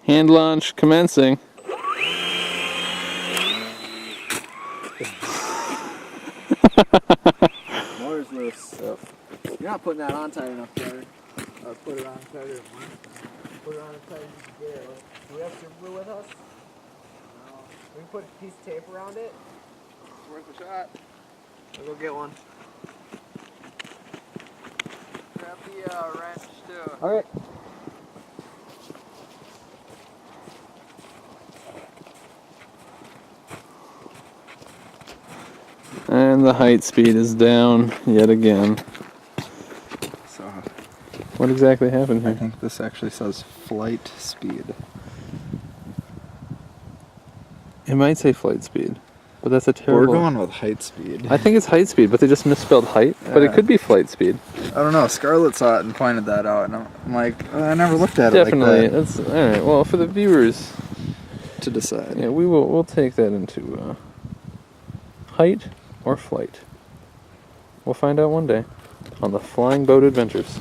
Hand launch commencing. Motor's loose. Yep. You're not putting that on tight enough, Trevor. Put it on tighter. Put it on as tight as you can get it. Do we have super glue with us? No. We can put a piece of tape around it. It's worth a shot. I'll go get one. Grab the wrench too. Alright. And the height speed is down yet again. So What exactly happened I here? think this actually says flight speed. It might say flight speed, but that's a terrible... We're going with height speed. I think it's height speed, but they just misspelled height. But it Yeah. could be flight speed. I don't know. Scarlett saw it and pointed that out, and I'm like, I never looked at Definitely. it like That's all right. Well, for the viewers, that. To decide. yeah, we'll take that into height or flight. We'll find out one day on the Flying Boat Adventures.